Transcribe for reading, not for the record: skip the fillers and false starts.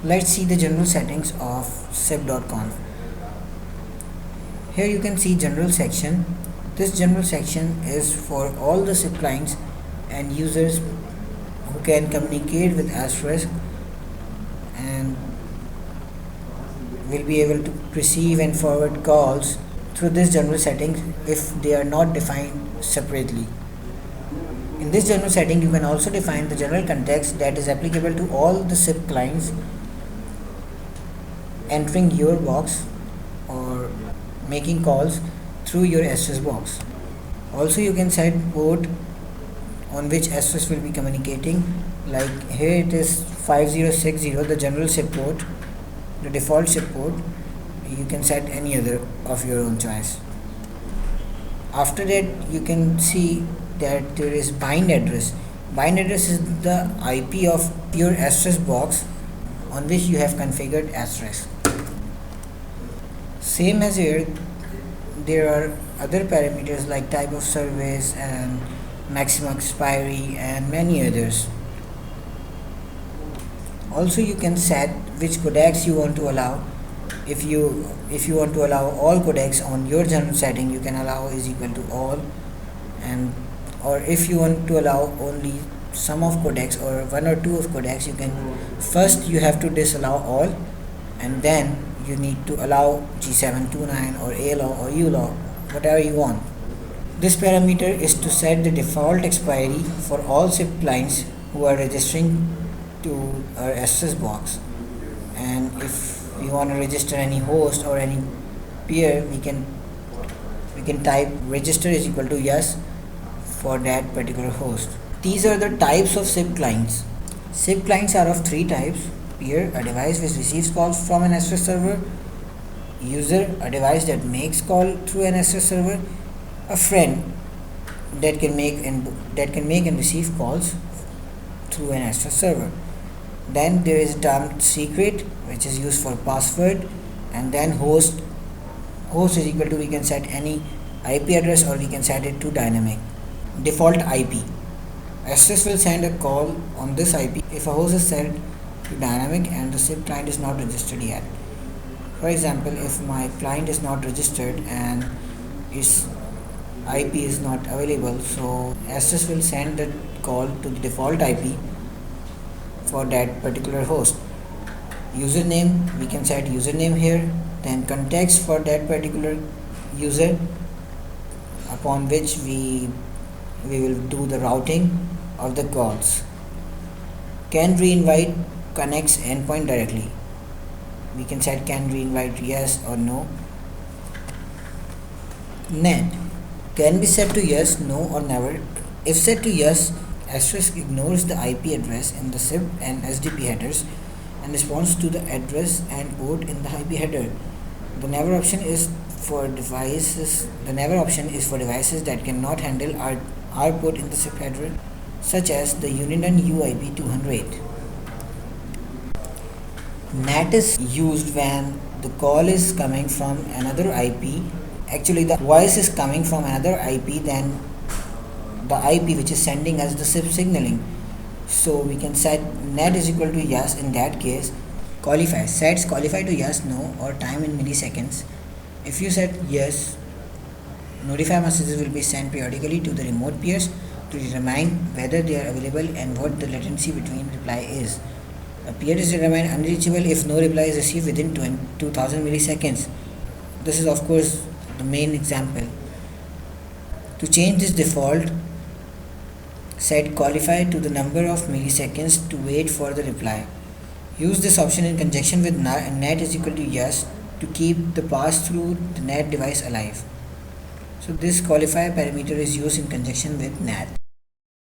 Let's see the general settings of sip.conf. Here you can see general section. This general section is for all the SIP clients and users who can communicate with Asterisk and will be able to receive and forward calls through this general settings if they are not defined separately. In this general setting, you can also define the general context that is applicable to all the SIP clients entering your box or making calls through your Asterisk box. Also, you can set port on which Asterisk will be communicating. Like here it is 5060, the general SIP port, the default SIP port. You can set any other of your own choice. After that, you can see that there is bind address. Bind address is the IP of your Asterisk box on which you have configured Asterisk. Same as here, there are other parameters like type of service and maximum expiry and many others. Also, you can set which codecs you want to allow. If you want to allow all codecs on your general setting, you can allow is equal to all, and or if you want to allow only some of codecs or one or two of codecs, you can first you have to disallow all, and then you need to allow G729 or ALAW or ULAW, whatever you want. This parameter is to set the default expiry for all SIP clients who are registering to our Asterisk box, and if we want to register any host or any peer, we can type register is equal to yes for that particular host. These are the types of SIP clients. SIP clients are of three types: peer, a device which receives calls from an Asterisk server; user, a device that makes call through an Asterisk server; a friend that can make and receive calls through an Asterisk server. Then there is term secret, which is used for password, and then host. Host is equal to, we can set any IP address or we can set it to dynamic. Default IP. Asterisk will send a call on this IP if a host is set to dynamic and the SIP client is not registered yet. For example, if my client is not registered and its IP is not available, so Asterisk will send the call to the default IP for that particular host. Username, we can set username here, then context for that particular user upon which we will do the routing of the calls. Can reinvite connects endpoint directly. We can set can reinvite yes or no. Net can be set to yes, no or never. If set to yes, Asterisk ignores the IP address in the SIP and SDP headers and responds to the address and port in the IP header. The never option is for devices. The never option is for devices that cannot handle our port in the SIP header, such as the Uniden UIP 208. NAT is used when the call is coming from another IP. Actually, the voice is coming from another IP than the IP which is sending us the SIP signaling. So we can set NAT is equal to yes in that case. Qualify sets qualify to yes, no or time in milliseconds. If you set yes, notify messages will be sent periodically to the remote peers to determine whether they are available and what the latency between reply is. A peer is determined unreachable if no reply is received within 2000 milliseconds. This is of course the main example. To change this default, set qualify to the number of milliseconds to wait for the reply. Use this option in conjunction with NAT is equal to yes to keep the pass through the NAT device alive. So this qualify parameter is used in conjunction with NAT.